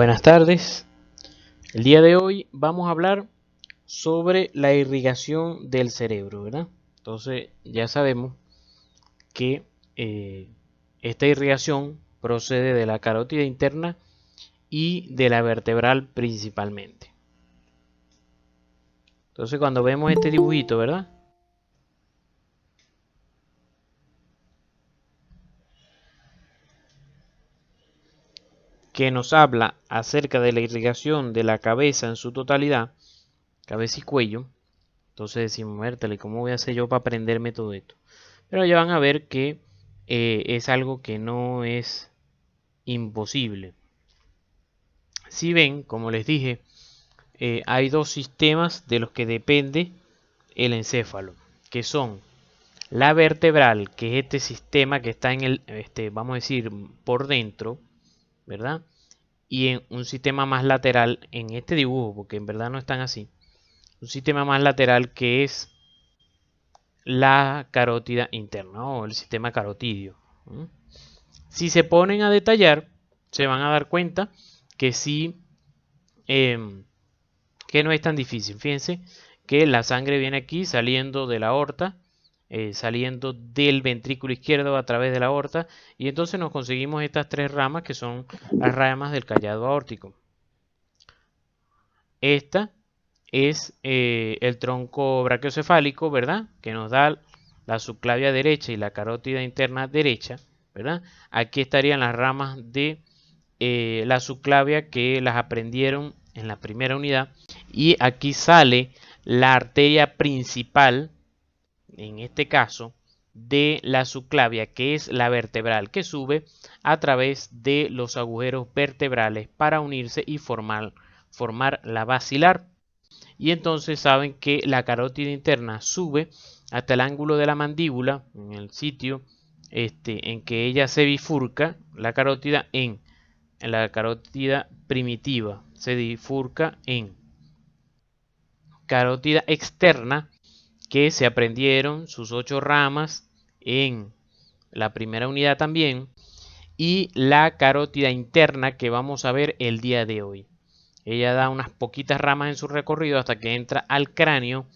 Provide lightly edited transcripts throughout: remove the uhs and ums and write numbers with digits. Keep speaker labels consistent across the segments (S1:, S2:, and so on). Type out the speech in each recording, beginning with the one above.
S1: Buenas tardes. El día de hoy vamos a hablar sobre la irrigación del cerebro, ¿verdad? Entonces ya sabemos que esta irrigación procede de la carótida interna y de la vertebral principalmente. Entonces cuando vemos este dibujito, ¿verdad? Que nos habla acerca de la irrigación de la cabeza en su totalidad, cabeza y cuello. Entonces decimos, Mértale, ¿cómo voy a hacer yo para aprenderme todo esto? Pero ya van a ver que es algo que no es imposible. Si ven, como les dije, hay dos sistemas de los que depende el encéfalo, que son la vertebral, que es este sistema que está en el, vamos a decir, por dentro, ¿verdad? Y en un sistema más lateral en este dibujo, porque en verdad no están así, un sistema más lateral que es la carótida interna o el sistema carotidio. Si se ponen a detallar, se van a dar cuenta que sí, que no es tan difícil. Fíjense que la sangre viene aquí saliendo de la aorta, saliendo del ventrículo izquierdo a través de la aorta, y entonces nos conseguimos estas tres ramas que son las ramas del callado aórtico. Esta es el tronco brachiocefálico, ¿verdad? Que nos da la subclavia derecha y la carótida interna derecha, ¿verdad? Aquí estarían las ramas de la subclavia que las aprendieron en la primera unidad. Y aquí sale la arteria principal, en este caso, de la subclavia, que es la vertebral, que sube a través de los agujeros vertebrales para unirse y formar la basilar. Y entonces saben que la carótida interna sube hasta el ángulo de la mandíbula, en el sitio en que ella se bifurca, la carótida en la carótida primitiva, se bifurca en carótida externa, que se aprendieron sus 8 ramas en la primera unidad también, y la carótida interna que vamos a ver el día de hoy. Ella da unas poquitas ramas en su recorrido hasta que entra al cráneo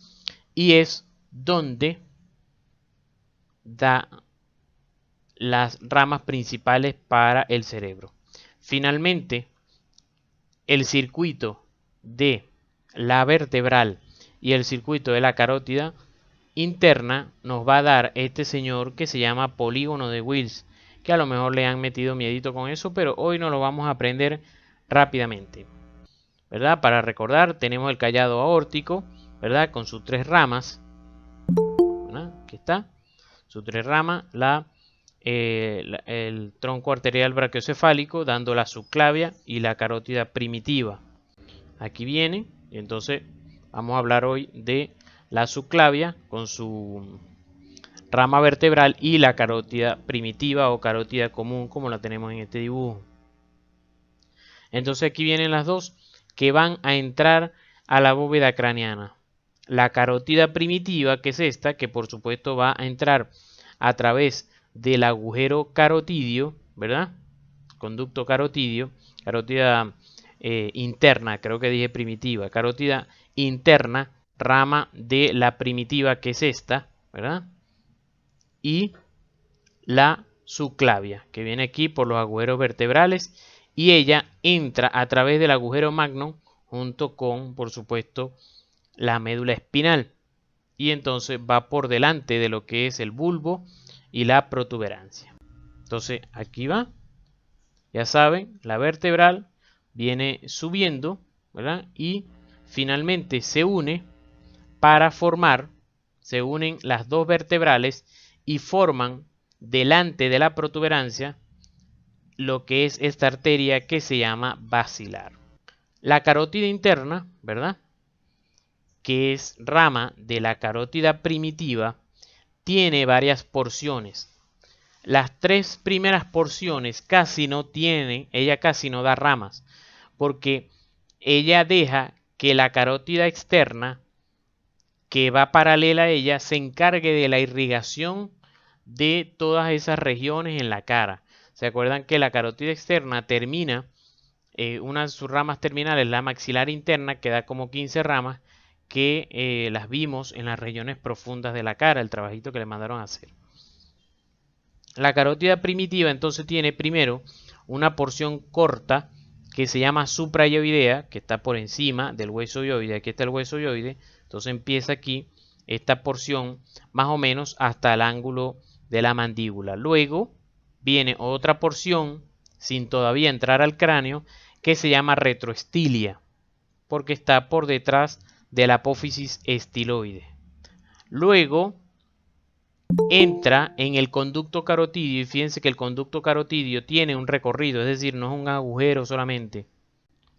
S1: y es donde da las ramas principales para el cerebro. Finalmente, el circuito de la vertebral y el circuito de la carótida interna nos va a dar este señor que se llama polígono de Wills, que a lo mejor le han metido miedito con eso, pero hoy no lo vamos a aprender rápidamente, ¿verdad? Para recordar, tenemos el callado aórtico, ¿verdad? Con sus 3 ramas, ¿verdad? Aquí está, sus 3 ramas, el tronco arterial brachiocefálico, dando la subclavia y la carótida primitiva. Aquí viene, y entonces vamos a hablar hoy de la subclavia con su rama vertebral y la carótida primitiva o carótida común como la tenemos en este dibujo. Entonces aquí vienen las dos que van a entrar a la bóveda craneana. La carótida primitiva, que es esta, que por supuesto va a entrar a través del agujero carotidio, ¿verdad? Conducto carotidio, carótida interna, creo que dije primitiva, carótida interna, rama de la primitiva, que es esta, ¿verdad? Y la subclavia, que viene aquí por los agujeros vertebrales, y ella entra a través del agujero magno junto con, por supuesto, la médula espinal, y entonces va por delante de lo que es el bulbo y la protuberancia. Entonces aquí va, ya saben, la vertebral viene subiendo, ¿verdad? Y finalmente se une para formar, se unen las dos vertebrales y forman delante de la protuberancia lo que es esta arteria que se llama basilar. La carótida interna, ¿verdad? Que es rama de la carótida primitiva, tiene varias porciones. Las 3 primeras porciones casi no tienen, ella casi no da ramas, porque ella deja que la carótida externa, que va paralela a ella, se encargue de la irrigación de todas esas regiones en la cara. ¿Se acuerdan que la carótida externa termina una de sus ramas terminales, la maxilar interna, que da como 15 ramas, que las vimos en las regiones profundas de la cara, el trabajito que le mandaron a hacer. La carótida primitiva entonces tiene primero una porción corta que se llama suprayoidea, que está por encima del hueso yoide. Aquí está el hueso yoide. Entonces empieza aquí esta porción más o menos hasta el ángulo de la mandíbula. Luego viene otra porción sin todavía entrar al cráneo que se llama retroestilia, porque está por detrás de la apófisis estiloide. Luego entra en el conducto carotidio y fíjense que el conducto carotidio tiene un recorrido, es decir, no es un agujero solamente,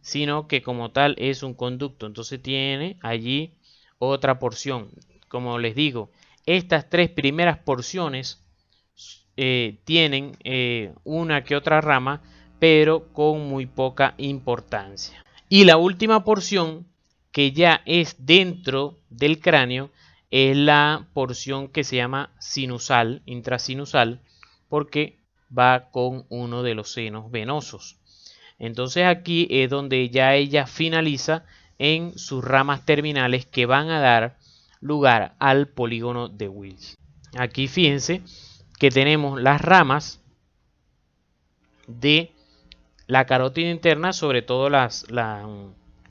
S1: sino que como tal es un conducto. Entonces tiene allí otra porción. Como les digo, estas tres primeras porciones tienen una que otra rama, pero con muy poca importancia. Y la última porción, que ya es dentro del cráneo, es la porción que se llama sinusal, intrasinusal, porque va con uno de los senos venosos. Entonces aquí es donde ya ella finaliza en sus ramas terminales que van a dar lugar al polígono de Wills. Aquí fíjense que tenemos las ramas de la carótida interna, sobre todo las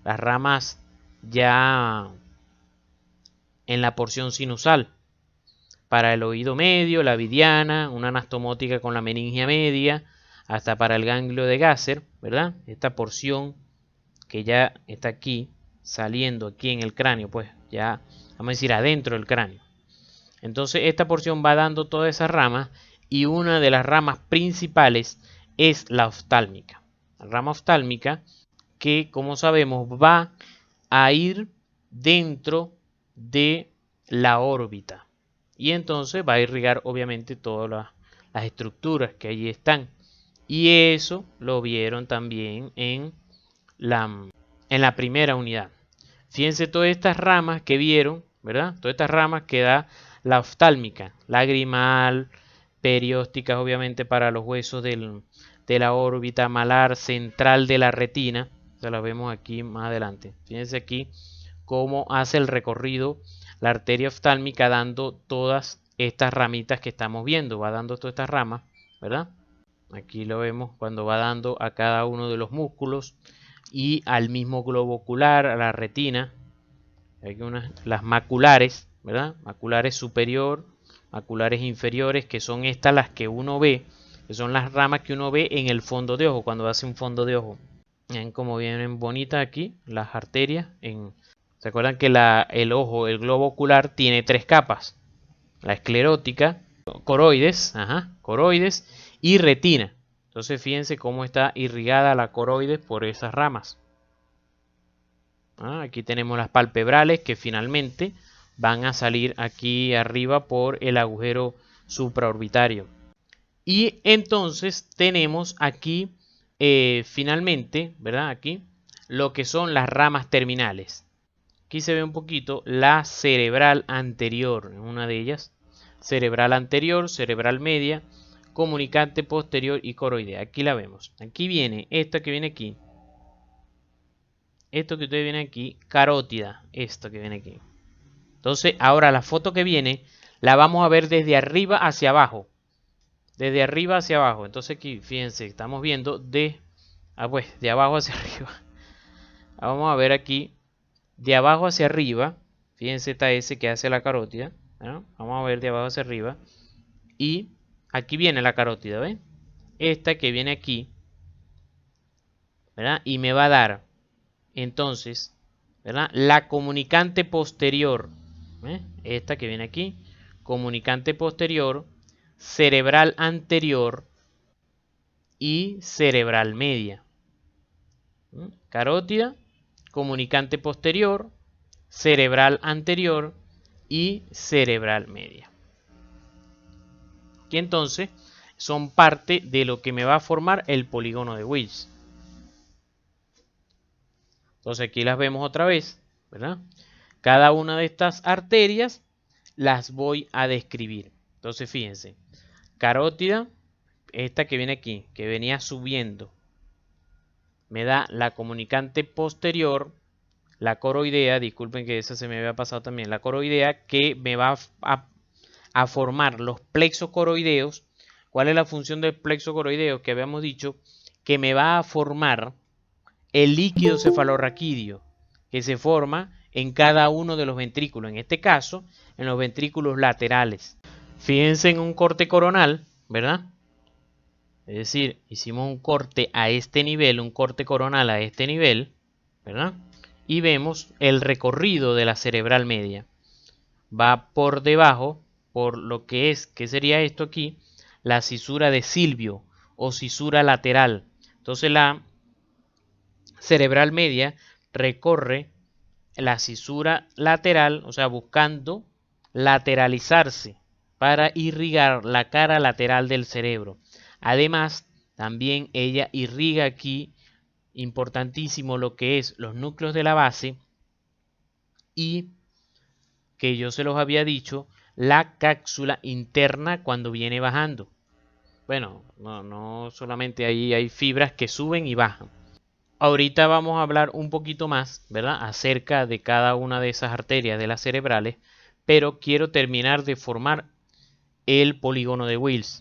S1: ramas ya en la porción sinusal. Para el oído medio, la vidiana, una anastomótica con la meningia media, hasta para el ganglio de Gasser, ¿verdad? Esta porción que ya está aquí, saliendo aquí en el cráneo, pues ya, vamos a decir, adentro del cráneo. Entonces esta porción va dando todas esas ramas y una de las ramas principales es la oftálmica. La rama oftálmica que, como sabemos, va a ir dentro de la órbita y entonces va a irrigar obviamente todas las estructuras que allí están. Y eso lo vieron también en la primera unidad. Fíjense todas estas ramas que vieron, ¿verdad? Todas estas ramas que da la oftálmica, lagrimal, periósticas obviamente para los huesos de la órbita, malar, central de la retina. Se la vemos aquí más adelante. Fíjense aquí cómo hace el recorrido la arteria oftálmica dando todas estas ramitas que estamos viendo. Va dando todas estas ramas, ¿verdad? Aquí lo vemos cuando va dando a cada uno de los músculos y al mismo globo ocular, a la retina. Hay las maculares, ¿verdad? Maculares superior, maculares inferiores, que son estas las que uno ve, que son las ramas que uno ve en el fondo de ojo, cuando hace un fondo de ojo. Ven cómo vienen bonitas aquí las arterias. ¿Se acuerdan que el ojo, el globo ocular, tiene tres capas? La esclerótica, coroides, coroides y retina. Entonces fíjense cómo está irrigada la coroides por esas ramas. Aquí tenemos las palpebrales que finalmente van a salir aquí arriba por el agujero supraorbitario. Y entonces tenemos aquí finalmente, ¿verdad? Aquí lo que son las ramas terminales. Aquí se ve un poquito la cerebral anterior, una de ellas. Cerebral anterior, cerebral media, comunicante posterior y coroidea. Aquí la vemos. Aquí viene esta que viene aquí. Esto que ustedes vienen aquí, carótida, esto que viene aquí. Entonces, ahora la foto que viene la vamos a ver desde arriba hacia abajo. Desde arriba hacia abajo. Entonces aquí, fíjense, estamos viendo de abajo hacia arriba. Vamos a ver aquí, de abajo hacia arriba. Fíjense, está ese que hace la carótida. ¿No? Vamos a ver de abajo hacia arriba. Y aquí viene la carótida, ¿ven? Esta que viene aquí, ¿verdad? Y me va a dar, entonces, ¿verdad? La comunicante posterior, esta que viene aquí, comunicante posterior, cerebral anterior y cerebral media. Carótida, comunicante posterior, cerebral anterior y cerebral media. Que entonces son parte de lo que me va a formar el polígono de Wills. Entonces aquí las vemos otra vez, ¿verdad? Cada una de estas arterias las voy a describir. Entonces fíjense, carótida, esta que viene aquí, que venía subiendo, me da la comunicante posterior, la coroidea, disculpen que esa se me había pasado también, la coroidea, que me va a formar los plexos coroideos. ¿Cuál es la función del plexo coroideo? Que habíamos dicho que me va a formar el líquido cefalorraquídeo que se forma en cada uno de los ventrículos, en este caso en los ventrículos laterales. Fíjense en un corte coronal, ¿verdad? Es decir, hicimos un corte a este nivel, un corte coronal a este nivel, ¿verdad? Y vemos el recorrido de la cerebral media. Va por debajo, por lo que es, ¿qué sería esto aquí? La cisura de Silvio o cisura lateral. Entonces la cerebral media recorre la cisura lateral, o sea, buscando lateralizarse para irrigar la cara lateral del cerebro. Además, también ella irriga aquí, importantísimo, lo que es los núcleos de la base y, que yo se los había dicho, la cápsula interna cuando viene bajando. Bueno, no solamente ahí hay fibras que suben y bajan. Ahorita vamos a hablar un poquito más, ¿verdad?, acerca de cada una de esas arterias de las cerebrales, pero quiero terminar de formar el polígono de Wills.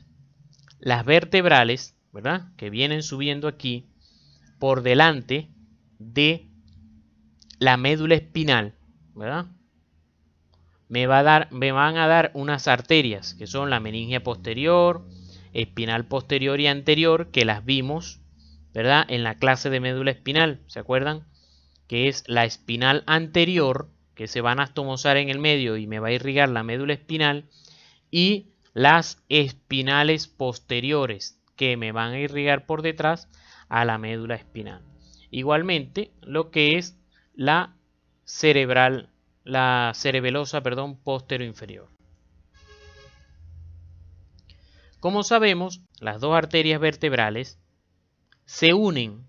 S1: Las vertebrales, ¿verdad?, que vienen subiendo aquí por delante de la médula espinal, ¿verdad?, me van a dar unas arterias que son la meningia posterior, espinal posterior y anterior, que las vimos, ¿verdad?, en la clase de médula espinal, ¿se acuerdan? Que es la espinal anterior, que se va a anastomosar en el medio y me va a irrigar la médula espinal, y las espinales posteriores, que me van a irrigar por detrás a la médula espinal. Igualmente, lo que es la cerebelosa, posterior-inferior. Como sabemos, las dos arterias vertebrales se unen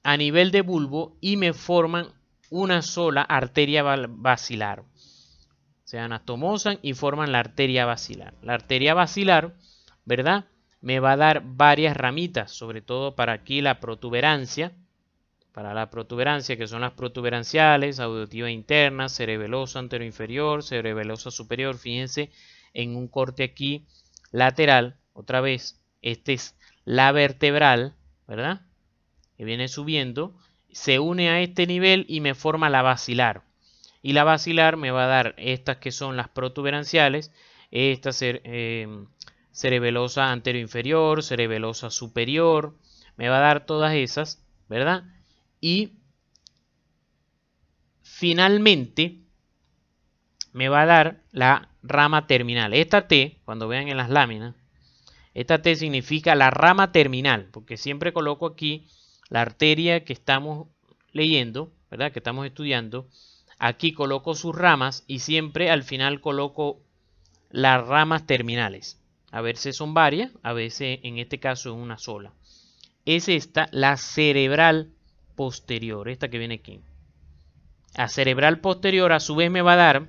S1: a nivel de bulbo y me forman una sola arteria basilar. Se anastomosan y forman la arteria basilar. La arteria basilar, ¿verdad?, me va a dar varias ramitas, sobre todo para aquí la protuberancia. Para la protuberancia, que son las protuberanciales, auditiva interna, cerebelosa anteroinferior, cerebelosa superior. Fíjense en un corte aquí lateral, otra vez, este es la vertebral, ¿verdad?, que viene subiendo, se une a este nivel y me forma la basilar. Y la basilar me va a dar estas que son las protuberanciales, esta cerebelosa anteroinferior, cerebelosa superior, me va a dar todas esas, ¿verdad? Y finalmente me va a dar la rama terminal. Esta T, cuando vean en las láminas, esta T significa la rama terminal, porque siempre coloco aquí la arteria que estamos leyendo, ¿verdad?, que estamos estudiando. Aquí coloco sus ramas y siempre al final coloco las ramas terminales. A veces son varias, a veces en este caso es una sola. Es esta, la cerebral posterior, esta que viene aquí. La cerebral posterior a su vez me va a dar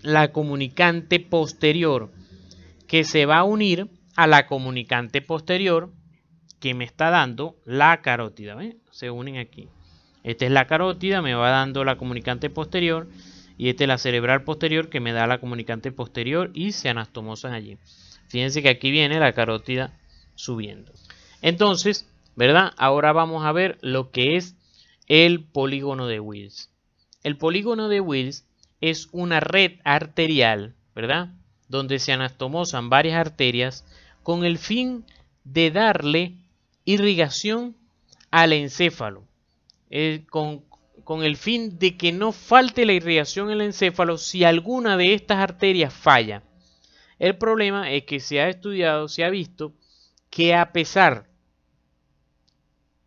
S1: la comunicante posterior, que se va a unir a la comunicante posterior que me está dando la carótida. ¿Ven? Se unen aquí. Esta es la carótida, me va dando la comunicante posterior, y esta es la cerebral posterior que me da la comunicante posterior y se anastomosan allí. Fíjense que aquí viene la carótida subiendo. Entonces, ¿verdad?, ahora vamos a ver lo que es el polígono de Wills. El polígono de Wills es una red arterial, ¿verdad?, donde se anastomosan varias arterias con el fin de darle irrigación al encéfalo, con el fin de que no falte la irrigación en el encéfalo si alguna de estas arterias falla. El problema es que se ha estudiado, se ha visto que a pesar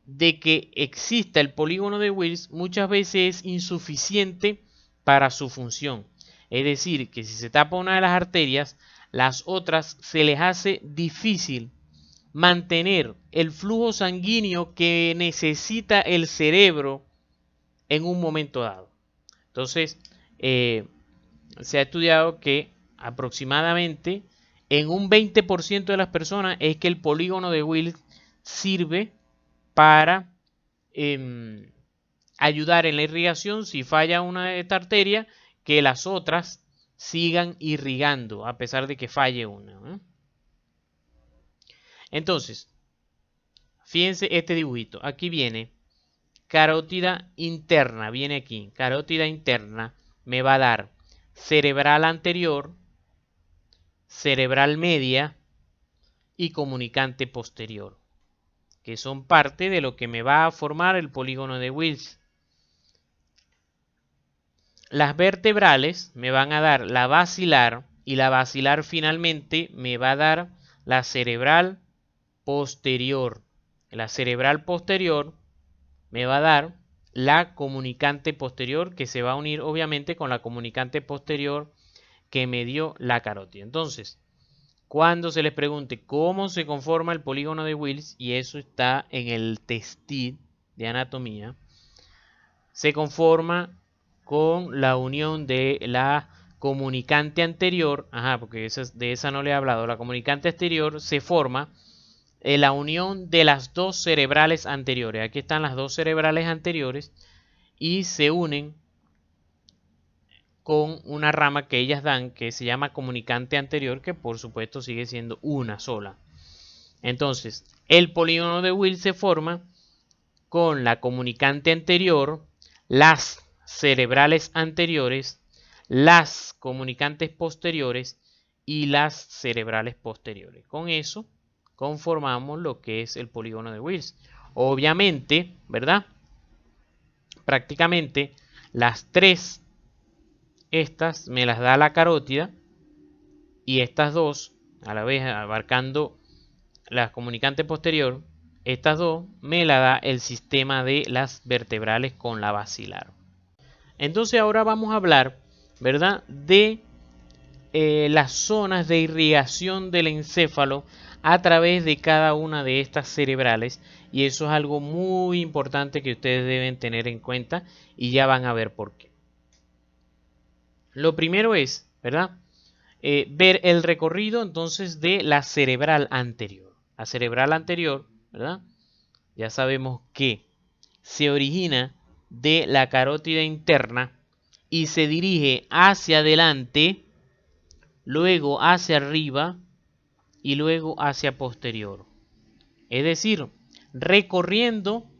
S1: de que exista el polígono de Wills, muchas veces es insuficiente para su función. Es decir, que si se tapa una de las arterias, las otras se les hace difícil mantener el flujo sanguíneo que necesita el cerebro en un momento dado. Entonces, se ha estudiado que aproximadamente en un 20% de las personas es que el polígono de Wills sirve para ayudar en la irrigación si falla una de esta arteria, que las otras sigan irrigando a pesar de que falle una, ¿eh? Entonces, fíjense este dibujito. Aquí viene carótida interna, viene aquí. Carótida interna me va a dar cerebral anterior, cerebral media y comunicante posterior, que son parte de lo que me va a formar el polígono de Wills. Las vertebrales me van a dar la basilar y la basilar finalmente me va a dar la cerebral posterior. La cerebral posterior me va a dar la comunicante posterior, que se va a unir obviamente con la comunicante posterior que me dio la carótida. Entonces, cuando se les pregunte cómo se conforma el polígono de Wills, y eso está en el testit de anatomía, se conforma con la unión de la comunicante anterior, porque de esa no le he hablado, la comunicante anterior se forma la unión de las dos cerebrales anteriores. Aquí están las dos cerebrales anteriores y se unen con una rama que ellas dan que se llama comunicante anterior, que por supuesto sigue siendo una sola. Entonces, el polígono de Wills se forma con la comunicante anterior, las cerebrales anteriores, las comunicantes posteriores y las cerebrales posteriores. Con eso conformamos lo que es el polígono de Wills. Obviamente, ¿verdad? Prácticamente las tres, estas me las da la carótida, y estas dos, a la vez abarcando la comunicante posterior, estas dos me la da el sistema de las vertebrales con la basilar. Entonces ahora vamos a hablar, ¿verdad?, de las zonas de irrigación del encéfalo a través de cada una de estas cerebrales, y eso es algo muy importante que ustedes deben tener en cuenta y ya van a ver por qué. Lo primero es, ¿verdad?, ver el recorrido entonces de la cerebral anterior. La cerebral anterior, ¿verdad?, ya sabemos que se origina de la carótida interna y se dirige hacia adelante, luego hacia arriba y luego hacia posterior. Es decir, recorriendo,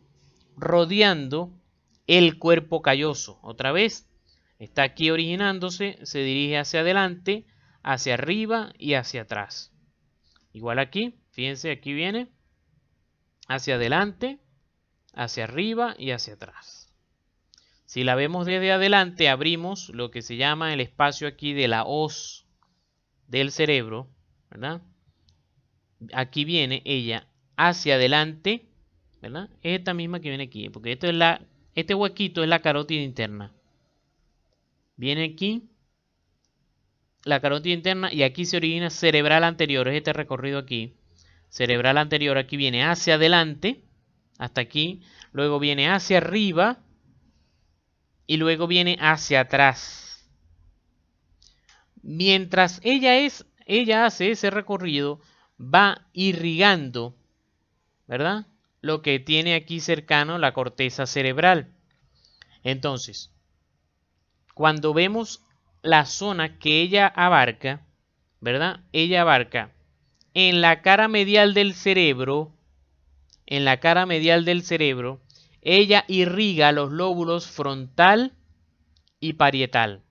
S1: rodeando el cuerpo calloso. Otra vez, está aquí originándose, se dirige hacia adelante, hacia arriba y hacia atrás. Igual aquí, fíjense, aquí viene hacia adelante, hacia arriba y hacia atrás. Si la vemos desde adelante, abrimos lo que se llama el espacio aquí de la hoz del cerebro, ¿verdad? Aquí viene ella hacia adelante, ¿verdad? Es esta misma que viene aquí, porque este huequito es la carótida interna. Viene aquí la carótida interna y aquí se origina cerebral anterior, es este recorrido aquí. Cerebral anterior aquí viene hacia adelante, hasta aquí, luego viene hacia arriba y luego viene hacia atrás. Mientras ella hace ese recorrido, va irrigando, ¿verdad?, lo que tiene aquí cercano la corteza cerebral. Entonces, cuando vemos la zona que ella abarca, ¿verdad?, ella abarca en la cara medial del cerebro, ella irriga los lóbulos frontal y parietal.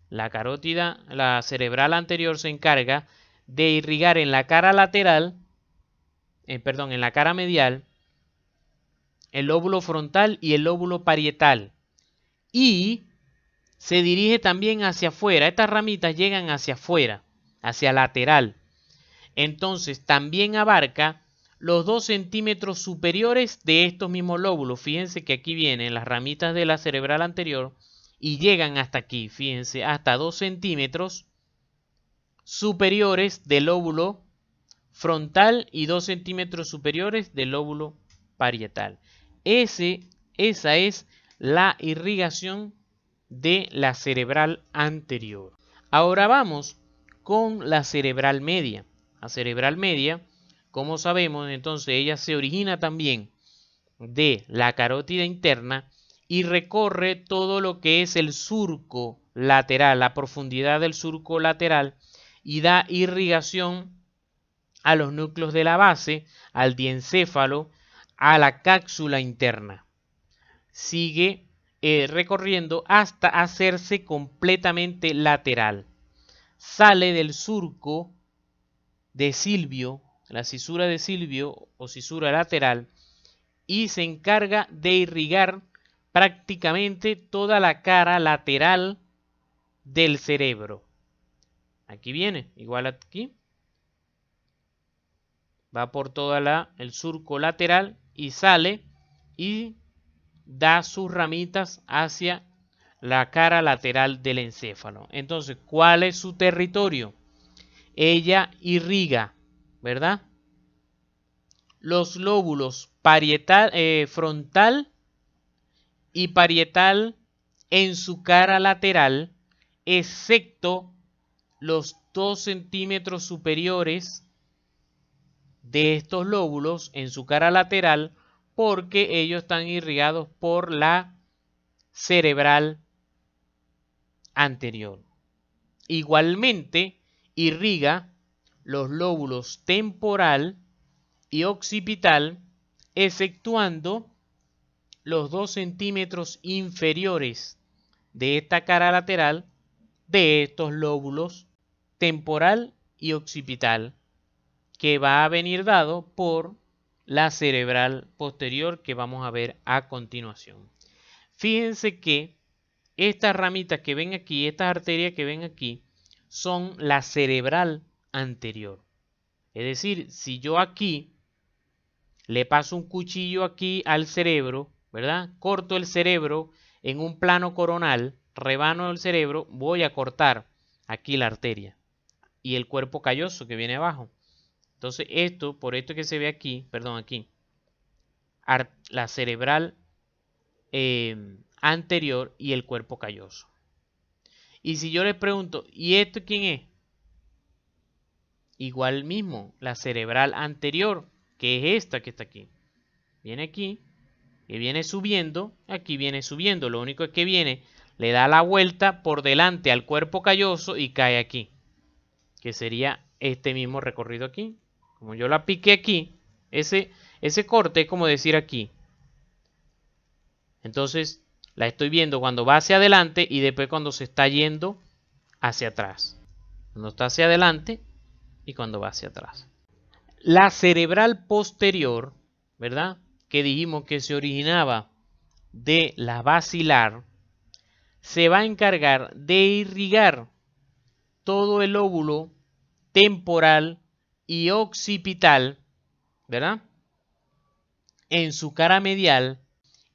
S1: La carótida, la cerebral anterior, se encarga de irrigar en la cara lateral, en la cara medial, el lóbulo frontal y el lóbulo parietal. Y se dirige también hacia afuera. Estas ramitas llegan hacia afuera, hacia lateral. Entonces también abarca los 2 centímetros superiores de estos mismos lóbulos. Fíjense que aquí vienen las ramitas de la cerebral anterior y llegan hasta aquí, fíjense, hasta 2 centímetros superiores del lóbulo frontal y 2 centímetros superiores del lóbulo parietal. Esa es la irrigación de la cerebral anterior. Ahora vamos con la cerebral media. La cerebral media como sabemos, entonces ella se origina también de la carótida interna y recorre todo lo que es el surco lateral, la profundidad del surco lateral, y da irrigación a los núcleos de la base, al diencéfalo, a la cápsula interna. Sigue recorriendo hasta hacerse completamente lateral. Sale del surco de Silvio, la cisura de Silvio o cisura lateral, y se encarga de irrigar prácticamente toda la cara lateral del cerebro. Aquí viene, igual aquí. Va por toda el surco lateral y sale y da sus ramitas hacia la cara lateral del encéfalo. Entonces, ¿cuál es su territorio? Ella irriga, ¿verdad? Los lóbulos frontal y parietal en su cara lateral, excepto los 2 centímetros superiores de estos lóbulos en su cara lateral, porque ellos están irrigados por la cerebral anterior. Igualmente, irriga los lóbulos temporal y occipital, exceptuando los 2 centímetros inferiores de esta cara lateral de estos lóbulos temporal y occipital, que va a venir dado por la cerebral posterior que vamos a ver a continuación. Fíjense que estas ramitas que ven aquí, estas arterias que ven aquí, son la cerebral anterior. Es decir, si yo aquí le paso un cuchillo aquí al cerebro, ¿verdad? Corto el cerebro en un plano coronal, rebano el cerebro, voy a cortar aquí la arteria y el cuerpo calloso que viene abajo. Entonces esto, por esto que se ve aquí, perdón, aquí, la cerebral anterior y el cuerpo calloso. Y si yo les pregunto, ¿y esto quién es? Igual mismo, la cerebral anterior, que es esta que está aquí. Viene aquí, y viene subiendo, aquí viene subiendo. Lo único es que viene, le da la vuelta por delante al cuerpo calloso y cae aquí. Que sería este mismo recorrido aquí. Como yo la piqué aquí, ese corte es como decir aquí. Entonces, la estoy viendo cuando va hacia adelante y después cuando se está yendo hacia atrás. Cuando está hacia adelante y cuando va hacia atrás. La cerebral posterior, ¿verdad? Que dijimos que se originaba de la basilar, se va a encargar de irrigar todo el lóbulo temporal y occipital, ¿verdad? En su cara medial,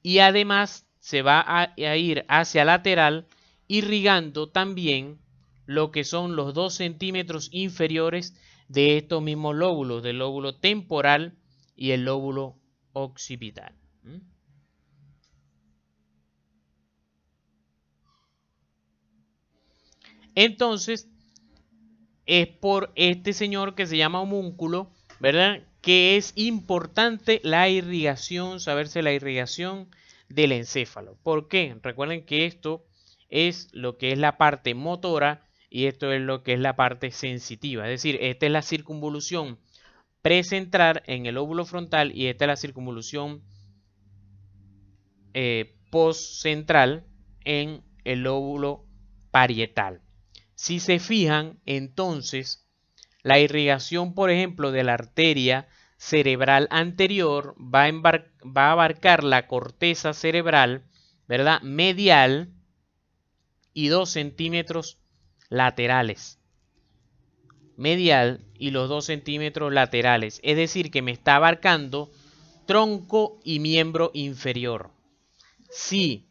S1: y además se va a ir hacia lateral irrigando también lo que son los 2 centímetros inferiores de estos mismos lóbulos, del lóbulo temporal y el lóbulo occipital. Entonces, es por este señor que se llama homúnculo, ¿verdad? Que es importante la irrigación, saberse la irrigación del encéfalo. ¿Por qué? Recuerden que esto es lo que es la parte motora y esto es lo que es la parte sensitiva. Es decir, esta es la circunvolución precentral en el lóbulo frontal y esta es la circunvolución postcentral en el lóbulo parietal. Si se fijan, entonces, la irrigación, por ejemplo, de la arteria cerebral anterior va a abarcar la corteza cerebral, ¿verdad? Medial y 2 centímetros laterales. Medial y los 2 centímetros laterales. Es decir, que me está abarcando tronco y miembro inferior. Si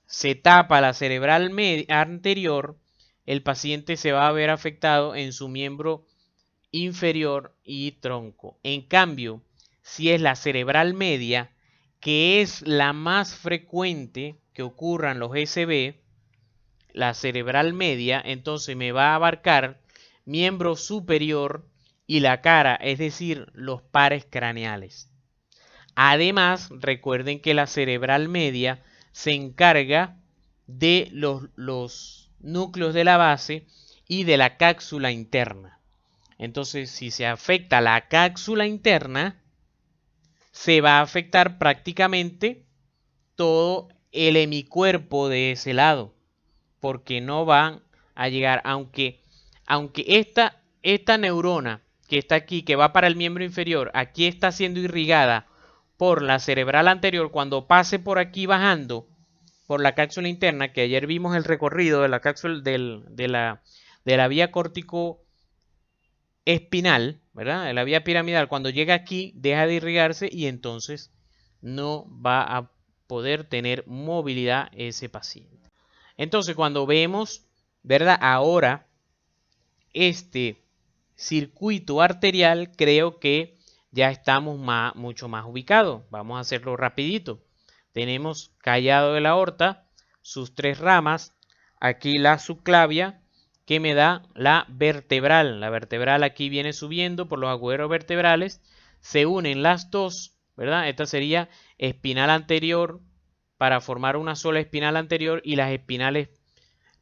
S1: se tapa la cerebral anterior, el paciente se va a ver afectado en su miembro inferior y tronco. En cambio, si es la cerebral media, que es la más frecuente que ocurran los SB, la cerebral media, entonces me va a abarcar miembro superior y la cara, es decir, los pares craneales. Además, recuerden que la cerebral media se encarga de los núcleos de la base y de la cápsula interna. Entonces, si se afecta la cápsula interna, se va a afectar prácticamente todo el hemicuerpo de ese lado, porque no van a llegar, aunque esta neurona que está aquí, que va para el miembro inferior, aquí está siendo irrigada por la cerebral anterior, cuando pase por aquí bajando por la cápsula interna, que ayer vimos el recorrido de la cápsula de la vía córtico espinal, ¿verdad? De la vía piramidal, cuando llega aquí deja de irrigarse y entonces no va a poder tener movilidad ese paciente. Entonces, cuando vemos, ¿verdad? Ahora este circuito arterial, creo que ya estamos mucho más ubicados. Vamos a hacerlo rapidito. Tenemos callado de la aorta, sus tres ramas, aquí la subclavia, que me da la vertebral. La vertebral aquí viene subiendo por los agujeros vertebrales, se unen las dos, ¿verdad? Esta sería espinal anterior para formar una sola espinal anterior y las espinales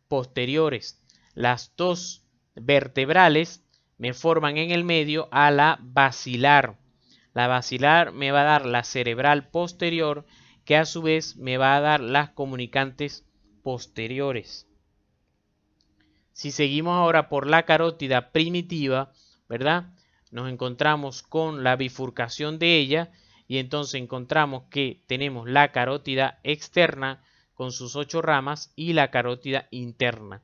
S1: posteriores. Las dos vertebrales me forman en el medio a la basilar. La basilar me va a dar la cerebral posterior, que a su vez me va a dar las comunicantes posteriores. Si seguimos ahora por la carótida primitiva, ¿verdad? Nos encontramos con la bifurcación de ella y entonces encontramos que tenemos la carótida externa con sus 8 ramas y la carótida interna,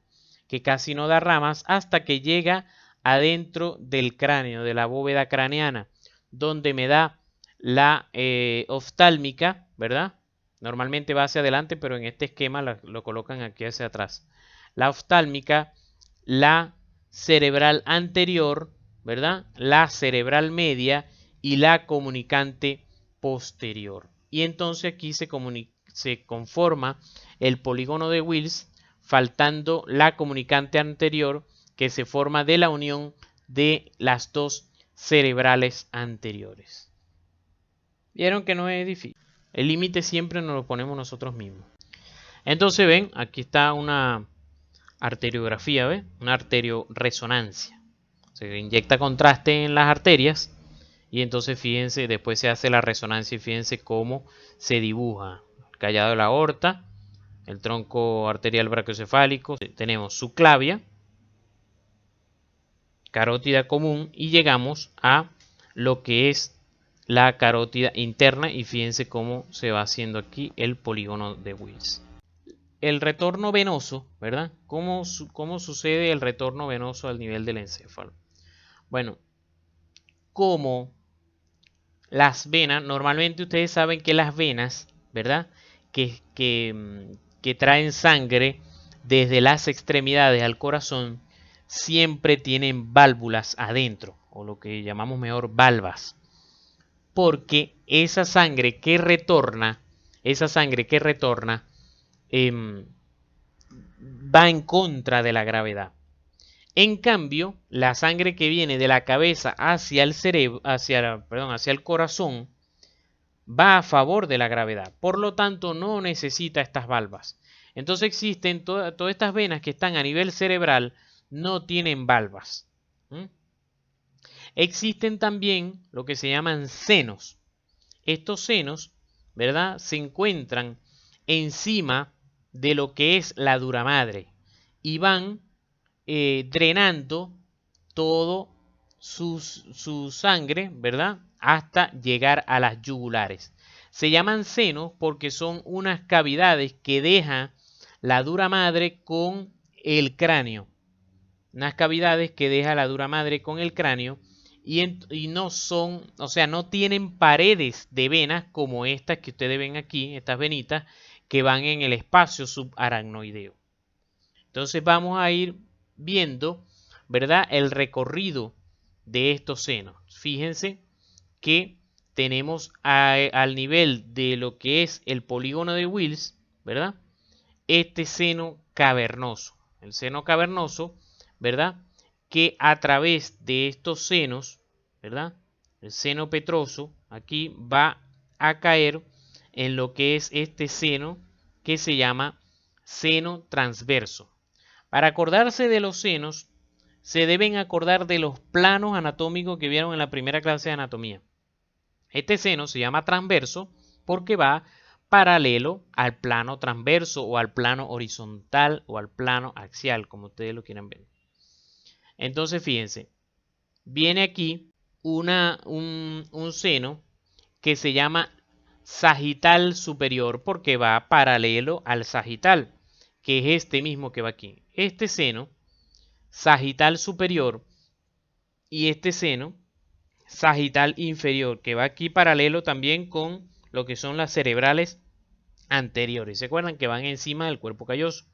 S1: que casi no da ramas hasta que llega adentro del cráneo, de la bóveda craneana, donde me da la oftálmica, ¿verdad? Normalmente va hacia adelante, pero en este esquema lo colocan aquí hacia atrás. La oftálmica, la cerebral anterior, ¿verdad? La cerebral media y la comunicante posterior. Y entonces aquí se conforma el polígono de Wills, faltando la comunicante anterior, que se forma de la unión de las dos cerebrales anteriores. Vieron que no es difícil. El límite siempre nos lo ponemos nosotros mismos. Entonces ven, aquí está una arteriografía, ¿ves? Una arterioresonancia. Se inyecta contraste en las arterias y entonces fíjense, después se hace la resonancia y fíjense cómo se dibuja. El callado de la aorta, el tronco arterial brachiocefálico, tenemos subclavia, carótida común y llegamos a lo que es la carótida interna y fíjense cómo se va haciendo aquí el polígono de Wills. El retorno venoso, ¿verdad? ¿Cómo sucede el retorno venoso al nivel del encéfalo? Bueno, como las venas, normalmente ustedes saben que las venas, ¿verdad? Que traen sangre desde las extremidades al corazón, siempre tienen válvulas adentro, o lo que llamamos mejor valvas. Porque esa sangre que retorna, va en contra de la gravedad. En cambio, la sangre que viene de la cabeza hacia el cerebro, hacia el corazón, va a favor de la gravedad. Por lo tanto, no necesita estas valvas. Entonces existen todas estas venas que están a nivel cerebral, no tienen valvas. Existen también lo que se llaman senos. Estos senos, ¿verdad? Se encuentran encima de lo que es la dura madre y van drenando todo su sangre, ¿verdad? Hasta llegar a las yugulares. Se llaman senos porque son unas cavidades que deja la dura madre con el cráneo. Unas cavidades que deja la dura madre con el cráneo y no son, o sea, no tienen paredes de venas como estas que ustedes ven aquí, estas venitas que van en el espacio subaracnoideo. Entonces vamos a ir viendo, ¿verdad? El recorrido de estos senos. Fíjense que tenemos al nivel de lo que es el polígono de Wills, ¿verdad? Este seno cavernoso. El seno cavernoso, ¿verdad? que a través de estos senos, ¿verdad? El seno petroso aquí va a caer en lo que es este seno que se llama seno transverso. Para acordarse de los senos, se deben acordar de los planos anatómicos que vieron en la primera clase de anatomía. Este seno se llama transverso porque va paralelo al plano transverso o al plano horizontal o al plano axial, como ustedes lo quieran ver. Entonces, fíjense, viene aquí un seno que se llama sagital superior porque va paralelo al sagital, que es este mismo que va aquí. Este seno, sagital superior, y este seno, sagital inferior, que va aquí paralelo también con lo que son las cerebrales anteriores. ¿Se acuerdan que van encima del cuerpo calloso?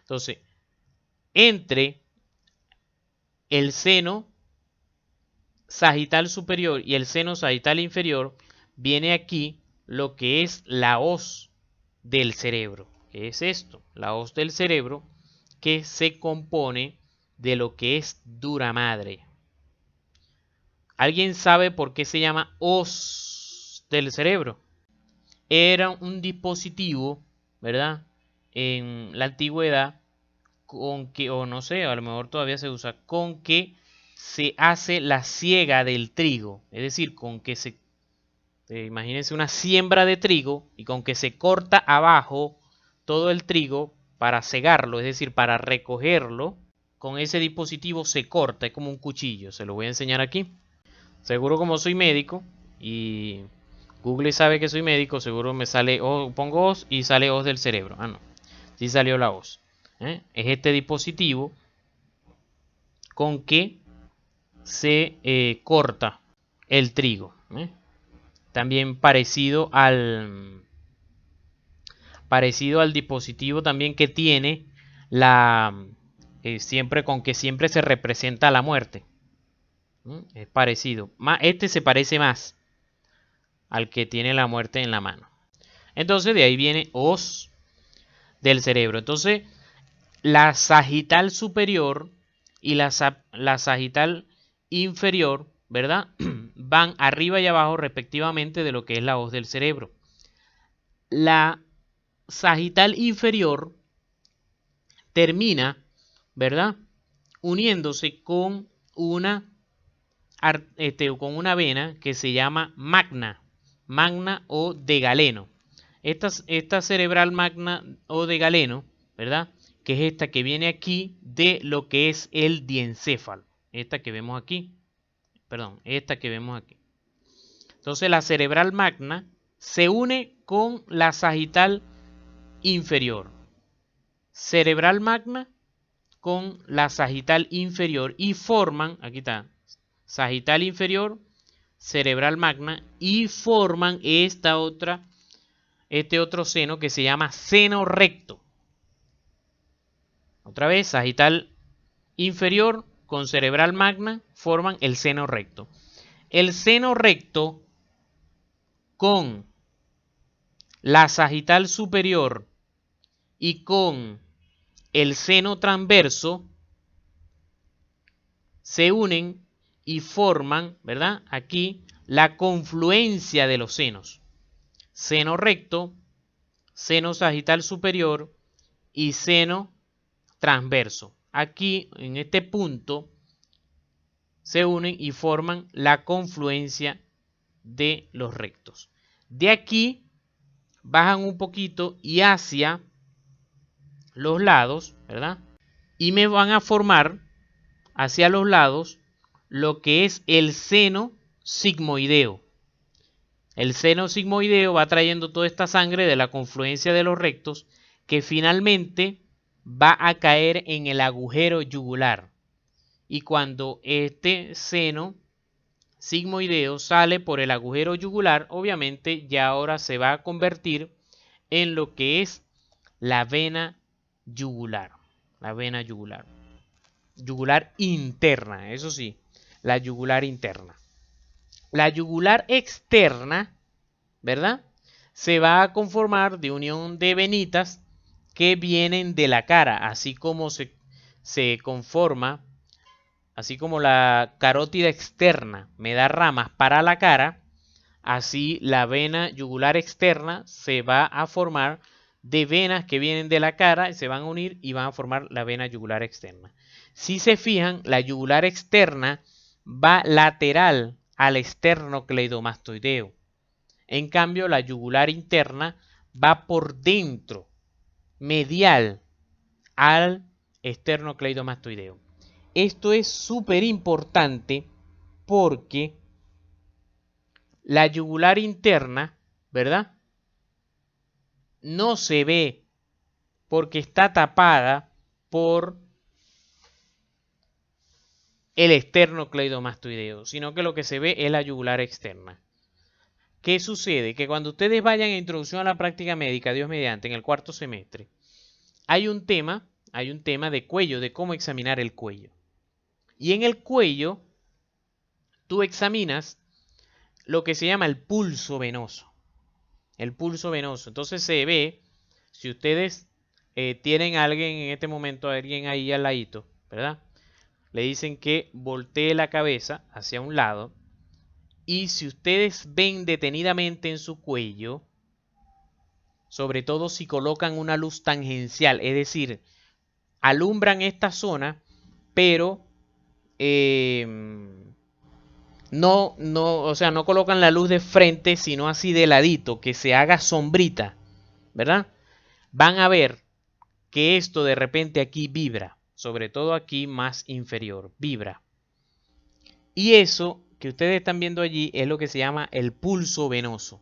S1: Entonces, entre el seno sagital superior y el seno sagital inferior viene aquí lo que es la hoz del cerebro. ¿Qué es esto? La hoz del cerebro que se compone de lo que es dura madre. ¿Alguien sabe por qué se llama hoz del cerebro? Era un dispositivo, ¿verdad? En la antigüedad con que, o no sé, a lo mejor todavía se usa, con que se hace la siega del trigo. Es decir, con que imagínense una siembra de trigo y con que se corta abajo todo el trigo para segarlo, es decir, para recogerlo. Con ese dispositivo se corta, es como un cuchillo. Se lo voy a enseñar aquí. Seguro como soy médico y Google sabe que soy médico, seguro me sale, pongo hoz y sale hoz del cerebro. Ah, no. Sí salió la hoz. Es este dispositivo con que se corta el trigo. También parecido al dispositivo también que tiene siempre con que siempre se representa la muerte. Es parecido. Este se parece más al que tiene la muerte en la mano. Entonces de ahí viene hoz del cerebro. Entonces la sagital superior y la sagital inferior, ¿verdad? Van arriba y abajo respectivamente de lo que es la hoz del cerebro. La sagital inferior termina, ¿verdad? Uniéndose con con una vena que se llama magna o de Galeno. Esta cerebral magna o de Galeno, ¿verdad? Que es esta que viene aquí de lo que es el diencéfalo. Esta que vemos aquí. Perdón, esta que vemos aquí. Entonces la cerebral magna se une con la sagital inferior. Cerebral magna con la sagital inferior y forman, aquí está, sagital inferior, cerebral magna y forman este otro seno que se llama seno recto. Otra vez, sagital inferior con cerebral magna forman el seno recto. El seno recto con la sagital superior y con el seno transverso se unen y forman, ¿verdad? Aquí la confluencia de los senos. Seno recto, seno sagital superior y seno transverso. Aquí, en este punto, se unen y forman la confluencia de los rectos. De aquí bajan un poquito y hacia los lados, ¿verdad? Y me van a formar hacia los lados lo que es el seno sigmoideo. El seno sigmoideo va trayendo toda esta sangre de la confluencia de los rectos que finalmente va a caer en el agujero yugular. Y cuando este seno sigmoideo sale por el agujero yugular, obviamente ya ahora se va a convertir en lo que es la vena yugular. La vena yugular. Yugular interna, eso sí, la yugular interna. La yugular externa, ¿verdad? Se va a conformar de unión de venitas que vienen de la cara, así como se conforma así como la carótida externa me da ramas para la cara, así la vena yugular externa se va a formar de venas que vienen de la cara, se van a unir y van a formar la vena yugular externa. Si se fijan, la yugular externa va lateral al esternocleidomastoideo. En cambio, la yugular interna va por dentro, medial al esternocleidomastoideo. Esto es súper importante porque la yugular interna, ¿verdad? No se ve porque está tapada por el esternocleidomastoideo, sino que lo que se ve es la yugular externa. ¿Qué sucede? Que cuando ustedes vayan a introducción a la práctica médica, Dios mediante, en el cuarto semestre, hay un tema de cuello, de cómo examinar el cuello. Y en el cuello, tú examinas lo que se llama el pulso venoso. El pulso venoso. Entonces se ve, si ustedes tienen a alguien en este momento, a alguien ahí al ladito, ¿verdad? Le dicen que voltee la cabeza hacia un lado. Y si ustedes ven detenidamente en su cuello, sobre todo si colocan una luz tangencial, es decir, alumbran esta zona, pero o sea, no colocan la luz de frente, sino así de ladito, que se haga sombrita, ¿verdad? Van a ver que esto de repente aquí vibra, sobre todo aquí más inferior, vibra. Y eso que ustedes están viendo allí es lo que se llama el pulso venoso.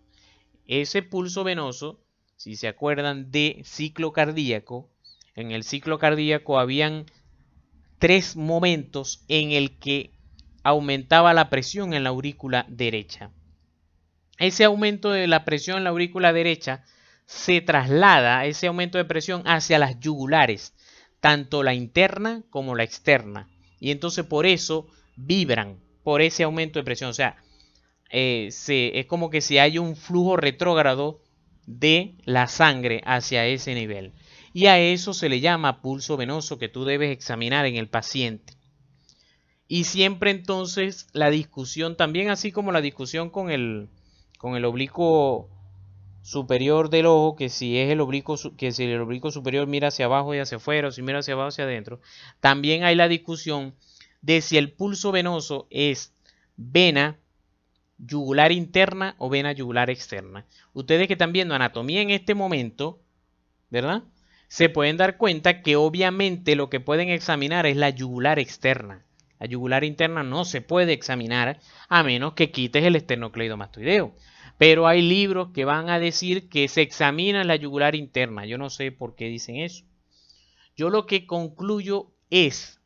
S1: Ese pulso venoso, si se acuerdan de ciclo cardíaco, en el ciclo cardíaco habían 3 momentos en el que aumentaba la presión en la aurícula derecha. Ese aumento de la presión en la aurícula derecha se traslada, ese aumento de presión, hacia las yugulares, tanto la interna como la externa. Y entonces por eso vibran, por ese aumento de presión. O sea, es como que si hay un flujo retrógrado de la sangre hacia ese nivel. Y a eso se le llama pulso venoso que tú debes examinar en el paciente. Y siempre entonces la discusión, también así como la discusión con el oblicuo superior del ojo, que si es el oblicuo, que si el oblicuo superior mira hacia abajo y hacia afuera, o si mira hacia abajo hacia adentro, también hay la discusión de si el pulso venoso es vena yugular interna o vena yugular externa. Ustedes que están viendo anatomía en este momento, ¿verdad? Se pueden dar cuenta que obviamente lo que pueden examinar es la yugular externa. La yugular interna no se puede examinar a menos que quites el esternocleidomastoideo. Pero hay libros que van a decir que se examina la yugular interna. Yo no sé por qué dicen eso. Yo lo que concluyo es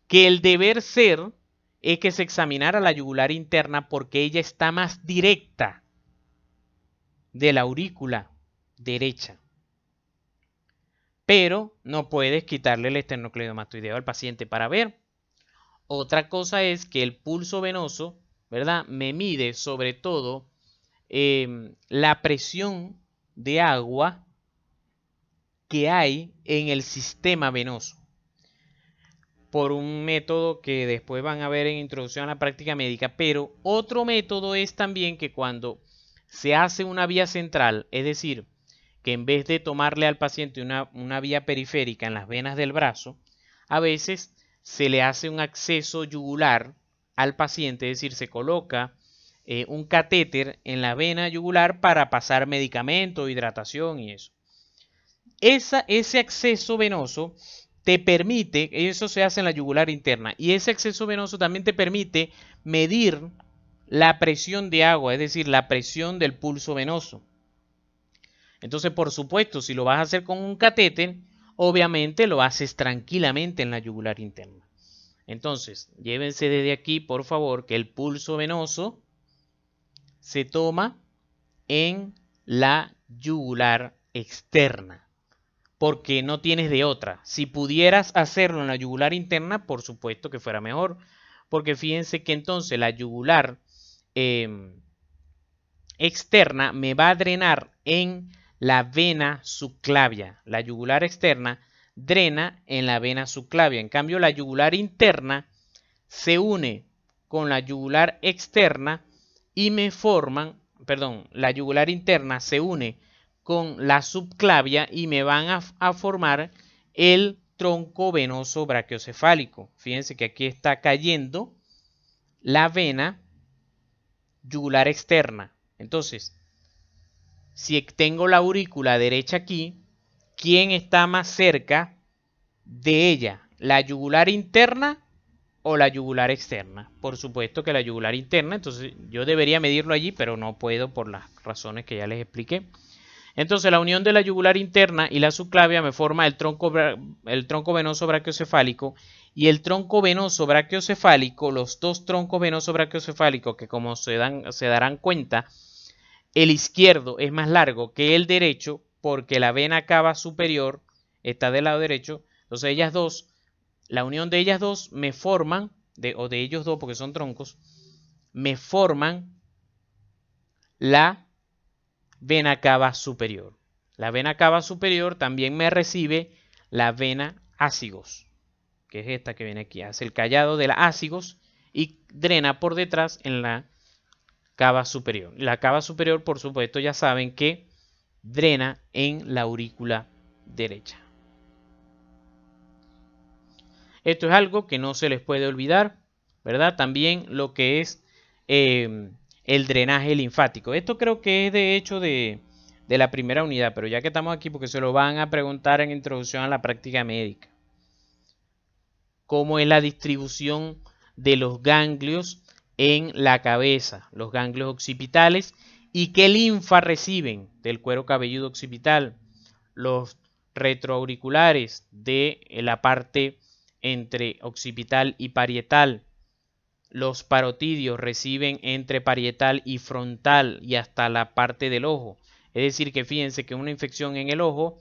S1: que el deber ser es que se examinara la yugular interna porque ella está más directa de la aurícula derecha. Pero no puedes quitarle el esternocleidomastoideo al paciente para ver. Otra cosa es que el pulso venoso, ¿verdad? Me mide sobre todo la presión de agua que hay en el sistema venoso. Por un método que después van a ver en Introducción a la Práctica Médica, pero otro método es también que cuando se hace una vía central, es decir, que en vez de tomarle al paciente una vía periférica en las venas del brazo, a veces se le hace un acceso yugular al paciente, es decir, se coloca un catéter en la vena yugular para pasar medicamento, hidratación y eso. Ese acceso venoso te permite, eso se hace en la yugular interna, y ese acceso venoso también te permite medir la presión de agua, es decir, la presión del pulso venoso. Entonces, por supuesto, si lo vas a hacer con un catéter, obviamente lo haces tranquilamente en la yugular interna. Entonces, llévense desde aquí, por favor, que el pulso venoso se toma en la yugular externa, porque no tienes de otra. Si pudieras hacerlo en la yugular interna, por supuesto que fuera mejor, porque fíjense que entonces la yugular externa me va a drenar en la vena subclavia. La yugular externa drena en la vena subclavia. En cambio, la yugular interna se une con la yugular externa y me forman, perdón, la yugular interna se une con la subclavia y me van a formar el tronco venoso brachiocefálico. Fíjense que aquí está cayendo la vena yugular externa. Entonces, si tengo la aurícula derecha aquí, ¿quién está más cerca de ella? ¿La yugular interna o la yugular externa? Por supuesto que la yugular interna, entonces yo debería medirlo allí, pero no puedo por las razones que ya les expliqué. Entonces la unión de la yugular interna y la subclavia me forma el tronco venoso brachiocefálico, y el tronco venoso brachiocefálico, los dos troncos venosos brachiocefálicos, que como se darán cuenta, el izquierdo es más largo que el derecho porque la vena cava superior está del lado derecho. Entonces ellas dos, la unión de ellas dos me forman, o de ellos dos porque son troncos, me forman la vena cava superior. La vena cava superior también me recibe la vena ácigos, que es esta que viene aquí. Hace el callado de la ácigos y drena por detrás en la cava superior. La cava superior, por supuesto, ya saben que drena en la aurícula derecha. Esto es algo que no se les puede olvidar, ¿verdad? También lo que es el drenaje linfático. Esto creo que es de hecho de la primera unidad, pero ya que estamos aquí, porque se lo van a preguntar en introducción a la práctica médica. ¿Cómo es la distribución de los ganglios en la cabeza? Los ganglios occipitales y qué linfa reciben del cuero cabelludo occipital. Los retroauriculares de la parte entre occipital y parietal. Los parotidios reciben entre parietal y frontal y hasta la parte del ojo. Es decir, que fíjense que una infección en el ojo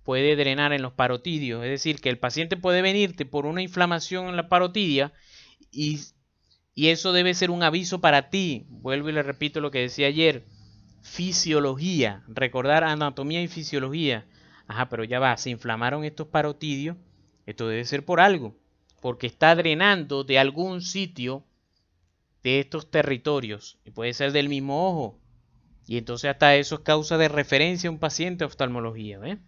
S1: puede drenar en los parotidios. Es decir, que el paciente puede venirte por una inflamación en la parotidia y eso debe ser un aviso para ti. Vuelvo y le repito lo que decía ayer. Fisiología, recordar anatomía y fisiología. Ajá, pero ya va, se inflamaron estos parotidios. Esto debe ser por algo, porque está drenando de algún sitio de estos territorios y puede ser del mismo ojo. Y entonces hasta eso es causa de referencia a un paciente de oftalmología, ¿ves?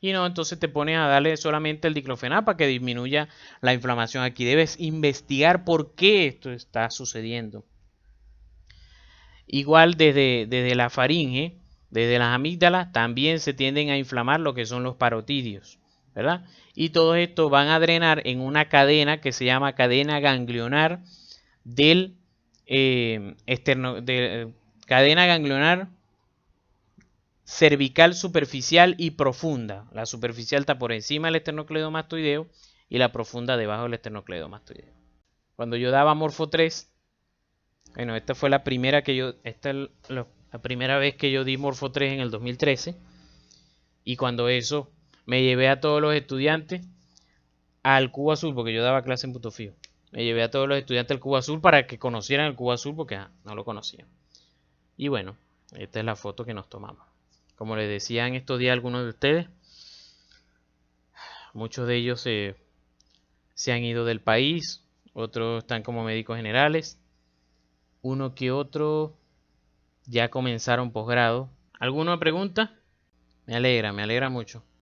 S1: Y no, entonces te pones a darle solamente el diclofenac para que disminuya la inflamación. Aquí debes investigar por qué esto está sucediendo. Igual desde la faringe, desde las amígdalas, también se tienden a inflamar lo que son los parotidios, ¿verdad? Y todo esto van a drenar en una cadena que se llama cadena ganglionar del cadena ganglionar cervical superficial y profunda. La superficial está por encima del esternocleidomastoideo y la profunda debajo del esternocleidomastoideo. Cuando yo daba Morfo 3, bueno, esta fue la primera la primera vez que yo di Morfo 3 en el 2013. Y cuando eso, me llevé a todos los estudiantes al cubo azul, porque yo daba clase en punto fijo. Me llevé a todos los estudiantes al cubo azul para que conocieran el cubo azul, porque no lo conocían. Y bueno, esta es la foto que nos tomamos. Como les decía en estos días algunos de ustedes, muchos de ellos se han ido del país, otros están como médicos generales, uno que otro ya comenzaron posgrado. ¿Alguna pregunta? Me alegra mucho.